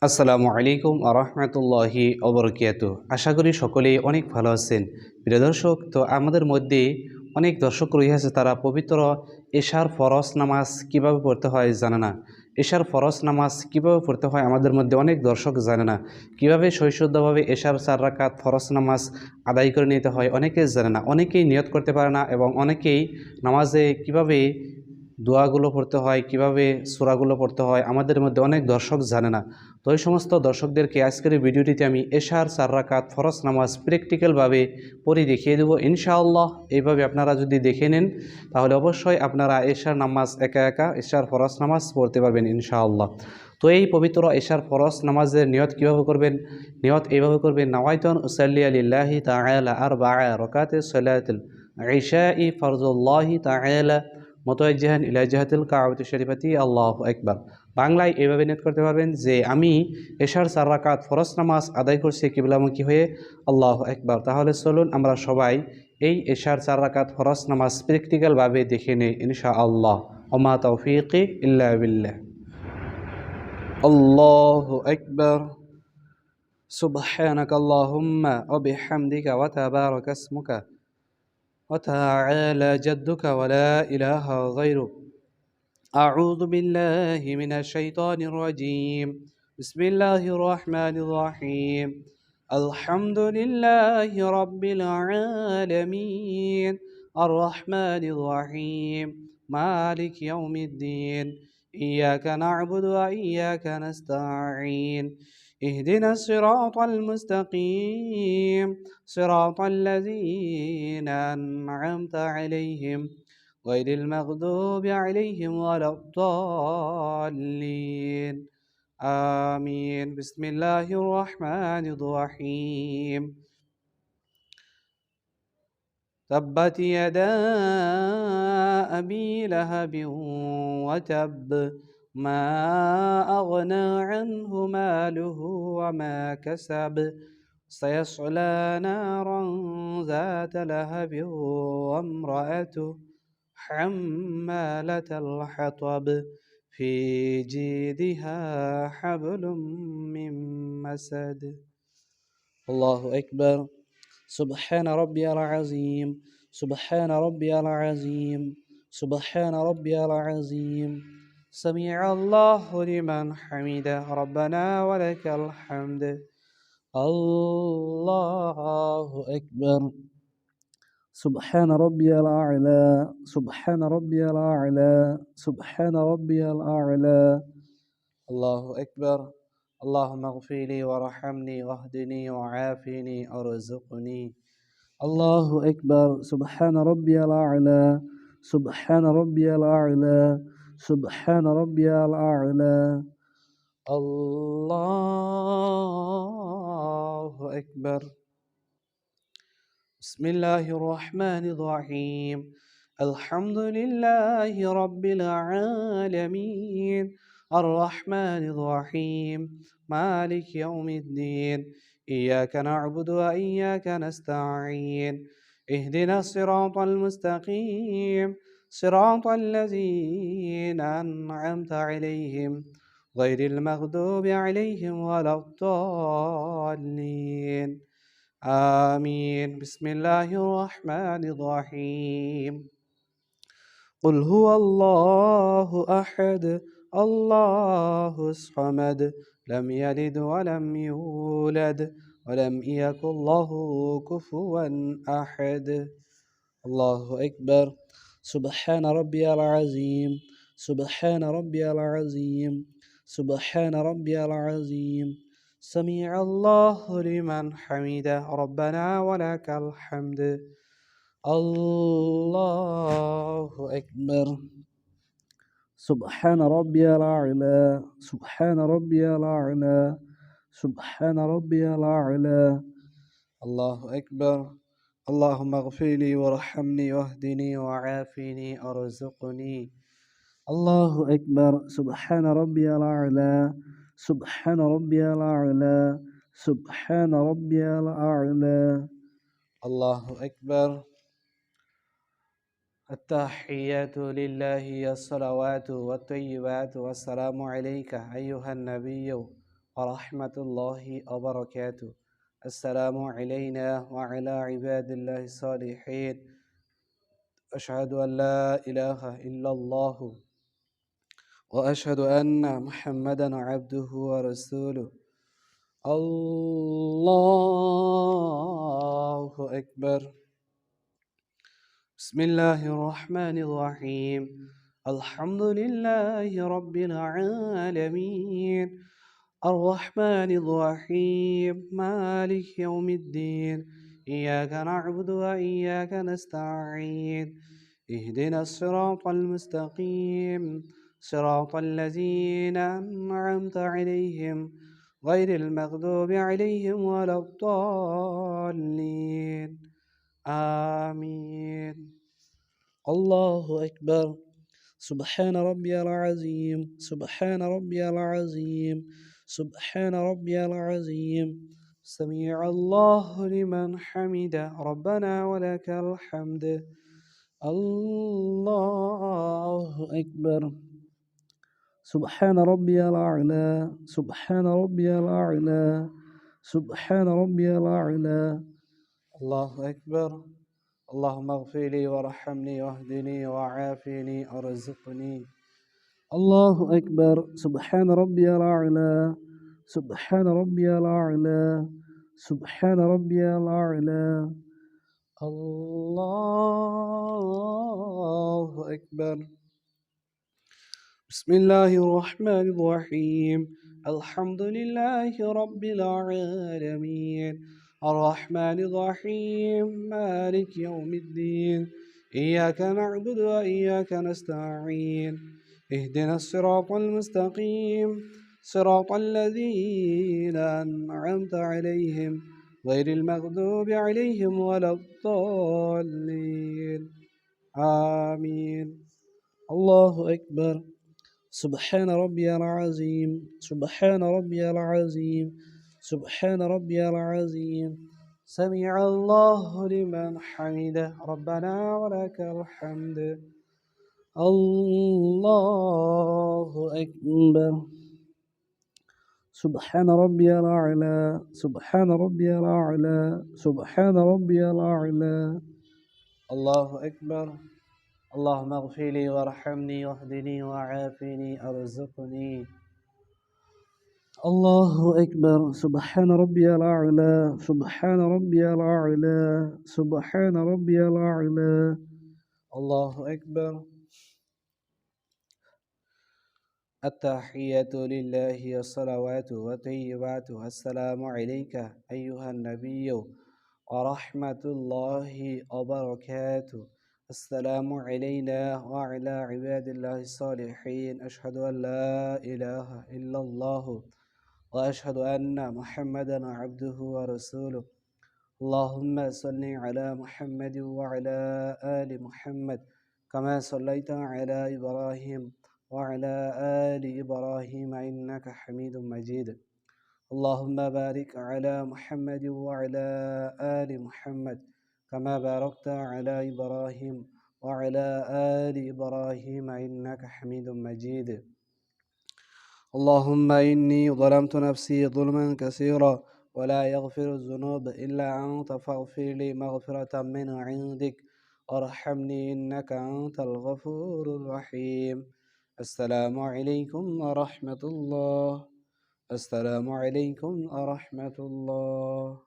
আসসালামু আলাইকুম আরহামতুল্লাহি ওবরকাতুহ। আশা করি সকলেই অনেক ভালো আছেন। প্রিয় দর্শক, তো আমাদের মধ্যে অনেক দর্শক রয়েছে, তারা পবিত্র এশার ফরজ নামাজ কিভাবে পড়তে হয় জানে না। এশার ফরজ নামাজ কিভাবে পড়তে হয় আমাদের মধ্যে অনেক দর্শক জানে না। কিভাবে সৈশুদ্ধভাবে এশার 4 রাকাত ফরজ নামাজ আদায় করে নিতে হয় অনেকেই জানে না, অনেকেই নিয়ত করতে পারে না, এবং অনেকেই নামাজে কিভাবে দোয়াগুলো পড়তে হয়, কিভাবে সূরাগুলো পড়তে হয় আমাদের মধ্যে অনেক দর্শক জানে না। তো এই সমস্ত দর্শকদেরকে আজকের এই ভিডিওটিতে আমি এশার 4 রাকাত ফরজ নামাজ প্র্যাকটিক্যালভাবে পড়ে দেখিয়ে দেবো ইনশাআল্লাহ। এইভাবে আপনারা যদি দেখে নেন তাহলে অবশ্যই আপনারা এশার নামাজ একা একা এশার ফরজ নামাজ পড়তে পারবেন ইনশাআল্লাহ। তো এই পবিত্র এশার ফরজ নামাজের নিয়ত কীভাবে করবেন? নিয়ত এইভাবে করবেন, নাওয়াইতুন উসাল্লি লিল্লাহি তাআলা আরবাআ রাকাতি সালাতুল ইশাই ফরজুল্লাহি তাআলা মুতাওয়াজ্জিহান ইলা জিহাতিল কাবাতি শরীফাতি আল্লাহু আকবার। বাংলায় এভাবে নিয়ত করতে পারবেন যে আমি এশার 4 রাকাত ফরজ নামাজ আদায় করছি কিবলামুখী হয়ে, আল্লাহু আকবার। তাহলে চলুন আমরা সবাই এই এশার 4 রাকাত ফরজ নামাজ প্র্যাকটিক্যালভাবে দেখে নেই ইনশাআল্লাহ। ওমা তাওফীকি ইল্লা বিল্লাহ। আল্লাহু আকবার। সুবহানাকা আল্লাহুম্মা ওয়া বিহামদিকা ওয়া তাবারাকা ইসমুকা ওয়া তাআলা জাদ্দুকা ওয়া লা ইলাহা গায়রুক। أعوذ بالله من الشيطان الرجيم. بسم الله الرحمن الرحيم. الحمد لله رب العالمين الرحمن الرحيم مالك يوم الدين. إياك نعبد وإياك نستعين. اهدنا الصراط المستقيم صراط الذين أنعمت عليهم غير المغضوب عليهم ولا الضالين. آمين. بسم الله الرحمن الرحيم. تبت يدا أبي لهب وتب ما أغنى عنه ماله وما كسب سيصلى نارا ذات لهب وامرأته حمالة الحطب في جيدها حبل من مسد. الله أكبر. سبحان ربي العظيم. سبحان ربي العظيم. سبحان ربي العظيم. سمع الله لمن حمده ربنا ولك الحمد. الله أكبر. سبحان ربي الأعلى. سبحان ربي الأعلى. سبحان ربي الأعلى. الله أكبر. اللهم اغفر لي وارحمني واهدني وعافني وارزقني. الله أكبر. سبحان ربي الأعلى. سبحان ربي الأعلى. سبحان ربي الأعلى. الله أكبر. بسم الله الرحمن الرحيم. الحمد لله رب العالمين الرحمن الرحيم مالك يوم الدين. إياك نعبد وإياك نستعين. اهدنا الصراط المستقيم صراط الذين أنعمت عليهم غير المغضوب عليهم ولا الضالين. آمين. بسم الله الرحمن الرحيم. قل هو الله أحد الله الصمد لم يلد ولم يولد ولم يكن له كفوا أحد. الله أكبر. سبحان ربي العظيم. سبحان ربي العظيم. سبحان ربي العظيم. سمع الله لمن حمده ربنا ولك الحمد. الله أكبر. سبحان ربي الأعلى. سبحان ربي الأعلى. سبحان ربي الأعلى. الله أكبر. اللهم اغفر لي وارحمني واهدني وعافني وارزقني. الله أكبر. سبحان ربي الأعلى. سبحان ربي الأعلى. سبحان ربي الأعلى. الله أكبر. التحيات لله الصلوات والطيبات والسلام عليك أيها النبي ورحمة الله وبركاته. السلام علينا وعلى عباد الله الصالحين. أشهد أن لا إله إلا الله وأشهد أن محمدا عبده ورسوله. الله أكبر. بسم الله الرحمن الرحيم. الحمد لله رب العالمين الرحمن الرحيم مالك يوم الدين. إياك نعبد وإياك نستعين. اهدنا الصراط المستقيم صراط الذين أنعمت عليهم غير المغضوب عليهم ولا الضالين. آمين. الله أكبر. سبحان ربي العظيم سبحان ربي العظيم سبحان ربي العظيم. سميع الله لمن حمده ربنا ولك الحمد. الله أكبر. سبحان ربي الأعلى سبحان ربي الأعلى سبحان ربي الأعلى. الله أكبر. اللهم اغفر لي وارحمني واهدني وعافني وارزقني. الله أكبر. سبحان ربي الأعلى سبحان ربي الأعلى سبحان ربي الأعلى. الله أكبر. بسم الله الرحمن الرحيم. الحمد لله رب العالمين الرحمن الرحيم مالك يوم الدين. إياك نعبد وإياك نستعين. اهدنا الصراط المستقيم صراط الذين أنعمت عليهم غير المغضوب عليهم ولا الضالين. آمين. الله أكبر. سبحان ربي العظيم سبحان ربي العظيم سبحان ربي العظيم. سمع الله لمن حمده ربنا ولك الحمد. الله أكبر. سبحان ربي الأعلى سبحان ربي الأعلى سبحان ربي الأعلى. الله أكبر. اللهم اغفر لي وارحمني واهدني وعافني ارزقني. الله أكبر. سبحان ربي الأعلى سبحان ربي الأعلى سبحان ربي الأعلى. الله أكبر. التحية لله والصلوات والطيبات. السلام عليك أيها النبي ورحمة الله وبركاته. السلام علينا وعلى عباد الله الصالحين. أشهد أن لا إله إلا الله وأشهد أن محمدا عبده ورسوله. اللهم صل على محمد وعلى آل محمد كما صليت على إبراهيم وعلى آل إبراهيم إنك حميد مجيد. اللهم بارك على محمد وعلى آل محمد كما باركت على إبراهيم وعلى آل إبراهيم إنك حميد مجيد. اللهم إني ظلمت نفسي ظلما كثيرا ولا يغفر الذنوب إلا أنت فاغفر لي مغفرة من عندك وارحمني إنك أنت الغفور الرحيم. السلام عليكم ورحمة الله. السلام عليكم ورحمة الله.